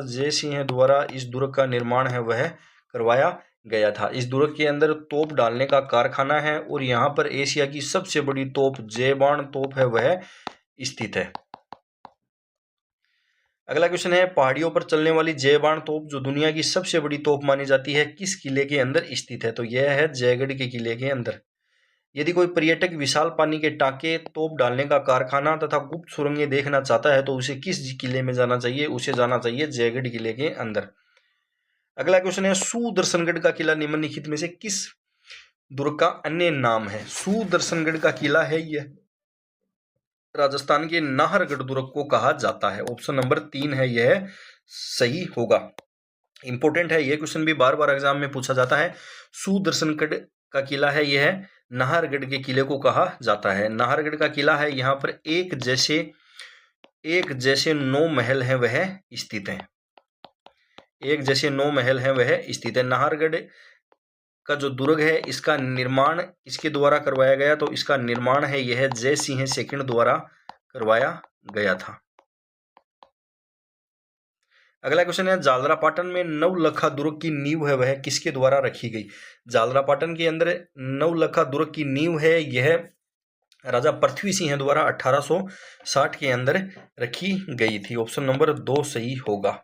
Speaker 1: जय सिंह द्वारा इस दुर्ग का निर्माण है वह करवाया गया था। इस दुर्ग के अंदर तोप डालने का कारखाना है और यहाँ पर एशिया की सबसे बड़ी तोप जयबाण तोप है वह स्थित है। अगला क्वेश्चन है पहाड़ियों पर चलने वाली जयबाण तोप जो दुनिया की सबसे बड़ी तोप मानी जाती है किस किले के अंदर स्थित है? तो यह है जयगढ़ के किले के अंदर। यदि कोई पर्यटक विशाल पानी के टांके, तोप डालने का कारखाना तथा गुप्त सुरंगें देखना चाहता है तो उसे किस किले में जाना चाहिए? उसे जाना चाहिए जयगढ़ किले के अंदर। अगला क्वेश्चन है सुदर्शनगढ़ का किला निम्नलिखित में से किस दुर्ग का अन्य नाम है? सुदर्शनगढ़ का किला है यह राजस्थान के नाहरगढ़ दुर्ग को कहा जाता है। ऑप्शन नंबर 3 है यह सही होगा। इंपॉर्टेंट है, यह क्वेश्चन भी बार बार एग्जाम में पूछा जाता है। सुदर्शनगढ़ का किला है यह नाहरगढ़ के किले को कहा जाता है। नाहरगढ़ का किला है यहाँ पर एक जैसे 9 महल हैं वह स्थित हैं। एक जैसे 9 महल हैं वह स्थित है। नाहरगढ़ का जो दुर्ग है इसका निर्माण इसके द्वारा करवाया गया, तो इसका निर्माण है यह जय सिंह सेकंड द्वारा करवाया गया था। अगला क्वेश्चन है जालरापाटन में नवलखा दुर्ग की नींव है वह किसके द्वारा रखी गई? जालरापाटन के अंदर नवलखा दुर्ग की नींव है यह राजा पृथ्वी सिंह द्वारा 1860 के अंदर रखी गई थी। ऑप्शन नंबर 2 सही होगा।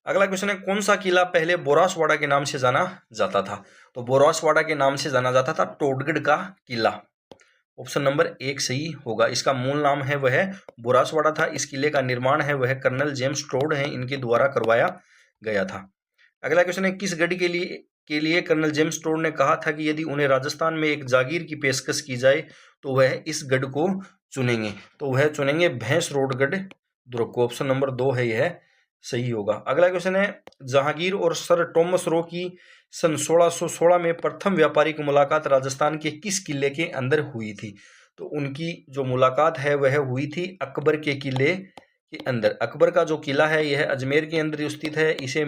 Speaker 1: अगला क्वेश्चन है कौन सा किला पहले बोरासवाड़ा के नाम से जाना जाता था? तो बोरासवाड़ा के नाम से जाना जाता था टोडगढ़ का किला। ऑप्शन नंबर 1 सही होगा। इसका मूल नाम है वह बोरासवाड़ा था। इस किले का निर्माण है वह कर्नल जेम्स टोड है इनके द्वारा करवाया गया था। अगला क्वेश्चन है किस गढ़ के लिए कर्नल जेम्स टोड ने कहा था कि यदि उन्हें राजस्थान में एक जागीर की पेशकश की जाए तो वह इस गढ़ को चुनेंगे? तो वह चुनेंगे भैंसरोडगढ़ दुर्ग को। ऑप्शन नंबर 2 है यह सही होगा। अगला क्वेश्चन है जहांगीर और सर टॉमस रो की सन 1616 में प्रथम व्यापारिक मुलाकात राजस्थान के किस किले के अंदर हुई थी? तो उनकी जो मुलाकात है वह हुई थी अकबर के किले के अंदर। अकबर का जो किला है यह अजमेर के अंदर स्थित है। इसे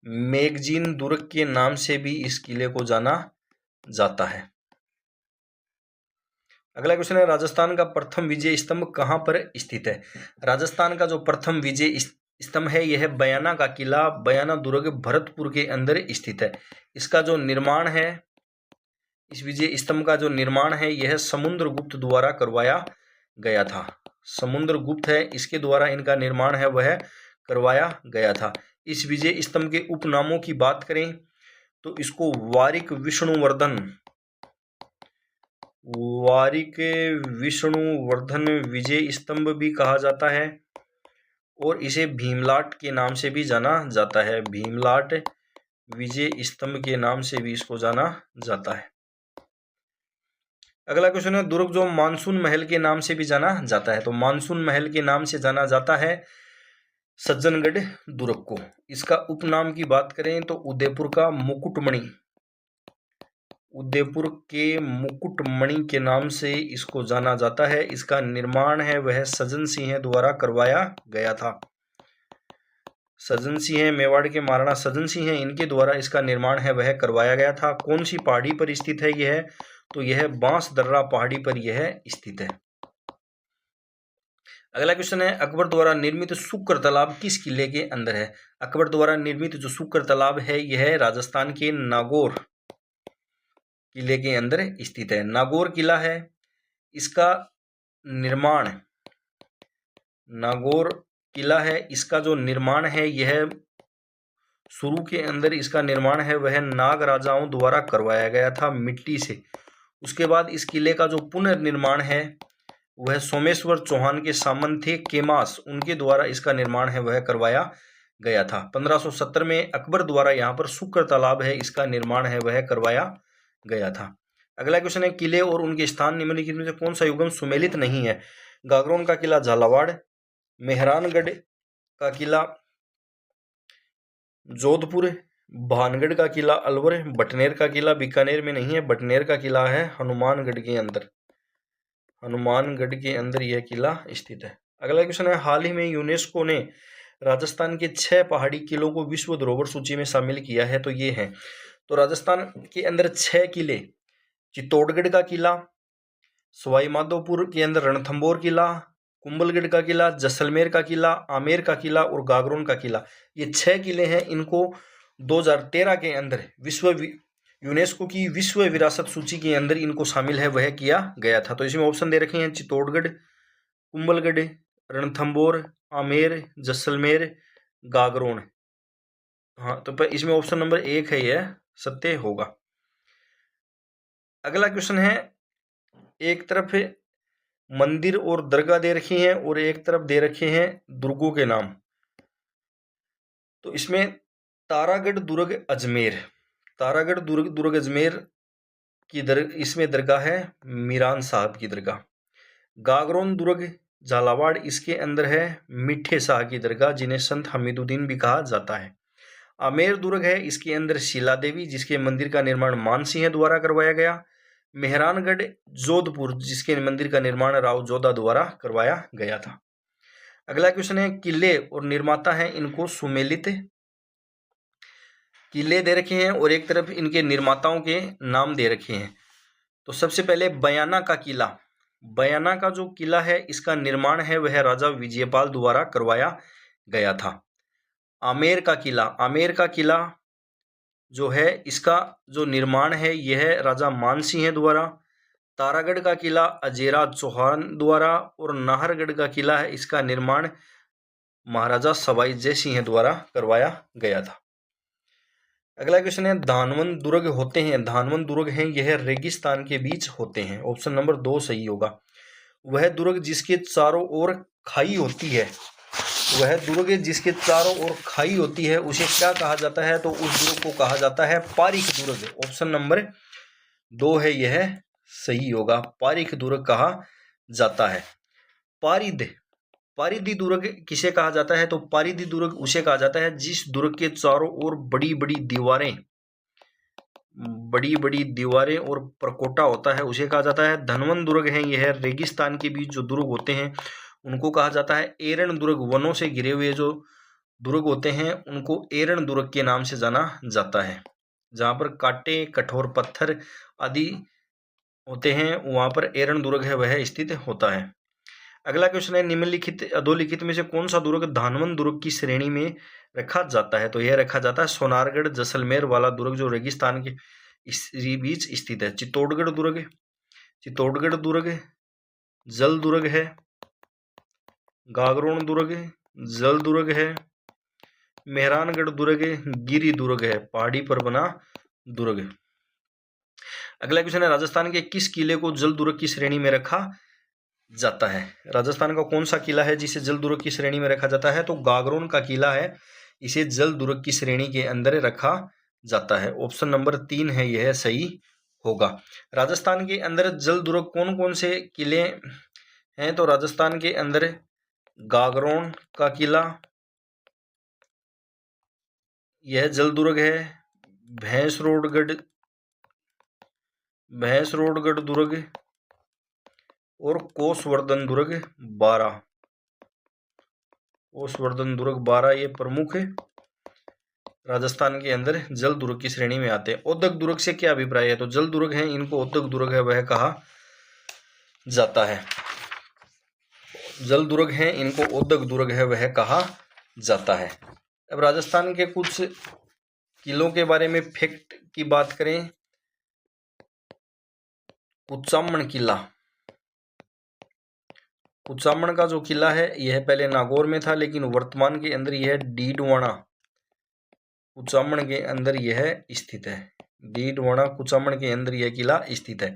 Speaker 1: मैगजीन दुर्ग के नाम से भी इस किले को जाना जाता है। अगला क्वेश्चन है राजस्थान का प्रथम विजय स्तंभ कहां पर स्थित है? राजस्थान का जो प्रथम विजय स्तंभ है यह बयाना का किला बयाना दुर्ग भरतपुर के अंदर स्थित है। इसका जो निर्माण है, इस विजय स्तंभ का जो निर्माण है यह समुद्रगुप्त द्वारा करवाया गया था। समुद्रगुप्त है इसके द्वारा इनका निर्माण है वह करवाया गया था। इस विजय स्तंभ के उपनामों की बात करें तो इसको वारिक विष्णुवर्धन विजय स्तंभ भी कहा जाता है और इसे भीमलाट के नाम से भी जाना जाता है। भीमलाट विजय स्तंभ के नाम से भी इसको जाना जाता है। अगला क्वेश्चन है, दुर्ग जो मानसून महल के नाम से भी जाना जाता है, तो मानसून महल के नाम से जाना जाता है सज्जनगढ़ दुर्ग को। इसका उपनाम की बात करें तो उदयपुर के मुकुटमणि के नाम से इसको जाना जाता है। इसका निर्माण है वह सज्जन सिंह द्वारा करवाया गया था। सज्जन सिंह, मेवाड़ के महाराणा सज्जन सिंह, इनके द्वारा इसका निर्माण है वह करवाया गया था। कौन सी पहाड़ी पर स्थित है यह, तो यह बांसदर्रा पहाड़ी पर यह स्थित है। अगला क्वेश्चन है, अकबर द्वारा निर्मित शुक्र तालाब किस किले के अंदर है। अकबर द्वारा निर्मित जो शुक्र तालाब है यह राजस्थान के नागौर किले के अंदर स्थित है। नागौर किला है, इसका निर्माण, नागौर किला है, इसका जो निर्माण है यह शुरू के अंदर इसका निर्माण है वह नाग राजाओं द्वारा करवाया गया था मिट्टी से। उसके बाद इस किले का जो पुनर्निर्माण है वह सोमेश्वर चौहान के सामंत थे केमास, उनके द्वारा इसका निर्माण है वह करवाया गया था। 1570 में अकबर द्वारा यहाँ पर शुक्र तालाब है, इसका निर्माण है वह करवाया गया था। अगला क्वेश्चन है, किले और उनके स्थान निम्नलिखित में से कौन सा युग्म सुमेलित नहीं है। गागरोन का किला झालावाड़, मेहरानगढ़ का किला जोधपुर, भानगढ़ का किला अलवर, बटनेर का किला बीकानेर में नहीं है, बटनेर का किला है हनुमानगढ़ के अंदर यह किला स्थित है। अगला क्वेश्चन है, हाल ही में यूनेस्को ने राजस्थान के 6 पहाड़ी किलों को विश्व धरोहर सूची में शामिल किया है, तो ये हैं। तो राजस्थान के अंदर 6 किले, चित्तौड़गढ़ का किला, सवाई माधोपुर के अंदर रणथंभौर किला, कुंभलगढ़ का किला, जैसलमेर का किला, आमेर का किला और गागरोन का किला, ये 6 किले हैं। इनको 2013 के अंदर यूनेस्को की विश्व विरासत सूची के अंदर इनको शामिल है वह किया गया था। तो इसमें ऑप्शन दे रखे हैं चित्तौड़गढ़, कुंभलगढ़, रणथंभौर, आमेर, जैसलमेर, गागरोन। हाँ, तो इसमें ऑप्शन नंबर 1 है यह सत्य होगा। अगला क्वेश्चन है, एक तरफ मंदिर और दरगाह दे रखी हैं और एक तरफ दे रखे हैं दुर्गों के नाम। तो इसमें तारागढ़ दुर्ग अजमेर, तारागढ़ दुर्ग अजमेर की इसमें दरगाह है मीरान साहब की दरगाह। गागरोन दुर्ग झालावाड़, इसके अंदर है मिठे शाह की दरगाह जिन्हें संत हमीदुद्दीन भी कहा जाता है। आमेर दुर्ग है, इसके अंदर शीला देवी जिसके मंदिर का निर्माण मानसिंह द्वारा करवाया गया। मेहरानगढ़ जोधपुर, जिसके मंदिर का निर्माण राव जोधा द्वारा करवाया गया था। अगला क्वेश्चन है, किले और निर्माता हैं इनको सुमेलित, किले दे रखे हैं और एक तरफ इनके निर्माताओं के नाम दे रखे हैं। तो सबसे पहले बयाना का किला, बयाना का जो किला है इसका निर्माण है वह राजा विजयपाल द्वारा करवाया गया था। आमेर का किला, आमेर का किला जो है इसका जो निर्माण है यह राजा मानसिंह द्वारा। तारागढ़ का किला अजेरा चौहान द्वारा और नाहरगढ़ का किला है इसका निर्माण महाराजा सवाई जय सिंह द्वारा करवाया गया था। अगला क्वेश्चन है, धानवन दुर्ग होते हैं, धानवन दुर्ग हैं यह रेगिस्तान के बीच होते हैं। ऑप्शन नंबर 2 सही होगा। वह दुर्ग जिसके चारों ओर खाई होती है, वह दुर्ग जिसके चारों ओर खाई होती है उसे क्या कहा जाता है, तो उस दुर्ग को कहा जाता है पारिक दुर्ग। ऑप्शन नंबर 2 है यह सही होगा, पारिक दुर्ग कहा जाता है। पारिदी दुर्ग किसे कहा जाता है, तो पारिदी दुर्ग उसे कहा जाता है जिस दुर्ग के चारों ओर बड़ी बड़ी दीवारें और परकोटा होता है उसे कहा जाता है धनवन दुर्ग है। यह रेगिस्तान के बीच जो दुर्ग होते हैं उनको कहा जाता है एरण दुर्ग। वनों से घिरे हुए जो दुर्ग होते हैं उनको एरण दुर्ग के नाम से जाना जाता है। जहां पर कांटे, कठोर पत्थर आदि होते हैं वहां पर एरण दुर्ग है वह स्थित होता है। अगला क्वेश्चन है, निम्नलिखित अधोलिखित में से कौन सा दुर्ग धानवन दुर्ग की श्रेणी में रखा जाता है, तो यह रखा जाता है सोनारगढ़ जैसलमेर वाला दुर्ग जो रेगिस्तान के बीच स्थित है। चित्तौड़गढ़ दुर्ग जल दुर्ग है, गागरोन दुर्ग जल दुर्ग है, मेहरानगढ़ दुर्ग गिरी दुर्ग है, पहाड़ी पर बना दुर्ग। अगला क्वेश्चन है, राजस्थान के किस किले को जल दुर्ग की श्रेणी में रखा जाता है? राजस्थान का कौन सा किला है जिसे जल दुर्ग की श्रेणी में रखा जाता है? तो गागरोन का किला है, इसे जल दुर्ग की श्रेणी के अंदर रखा जाता है। ऑप्शन नंबर 3 है, यह सही होगा। राजस्थान के अंदर जल दुर्ग कौन कौन से किले हैं? तो राजस्थान के अंदर गागरोन का किला, यह जल दुर्ग है। भैंसरोडगढ़ दुर्ग और कोसवर्धन दुर्ग 12। कोसवर्धन दुर्ग 12 ये प्रमुख राजस्थान के अंदर जल दुर्ग की श्रेणी में आते हैं। औद्योगिक दुर्ग से क्या अभिप्राय है? तो जल दुर्ग है, इनको औद्योगिक दुर्ग है वह कहा जाता है। जल दुर्ग है, इनको औद्योगिक दुर्ग है वह कहा जाता है। अब राजस्थान के कुछ किलों के बारे में फैक्ट की बात करें। कुचामन किला, कुचामन का जो किला है यह पहले नागौर में था, लेकिन वर्तमान के अंदर यह डीडवाना कुचामन के अंदर यह स्थित है। डीडवाना कुचामन के अंदर यह किला स्थित है।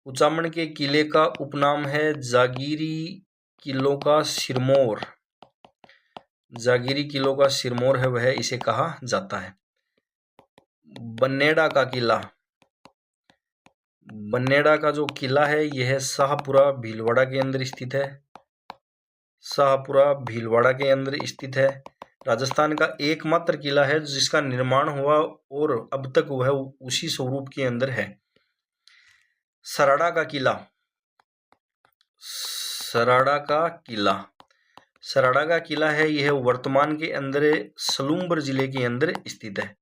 Speaker 1: कुचामन के किले का उपनाम है जागीरी किलों का सिरमौर। जागीरी किलों का सिरमौर है वह इसे कहा जाता है। बन्नेड़ा का किला, बन्नेड़ा का जो किला है यह शाहपुरा भीलवाड़ा के अंदर स्थित है। शाहपुरा भीलवाड़ा के अंदर स्थित है। राजस्थान का एकमात्र किला है जिसका निर्माण हुआ और अब तक वह उसी स्वरूप के अंदर है। सराड़ा का किला, सराड़ा का किला, सराड़ा का किला है यह वर्तमान के अंदर सलूम्बर जिले के अंदर स्थित है।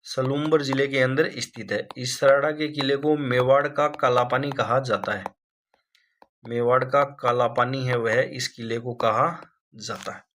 Speaker 1: सलूम्बर जिले के अंदर स्थित है। इस सराड़ा के किले को मेवाड़ का काला पानी कहा जाता है। मेवाड़ का काला पानी है वह इस किले को कहा जाता है।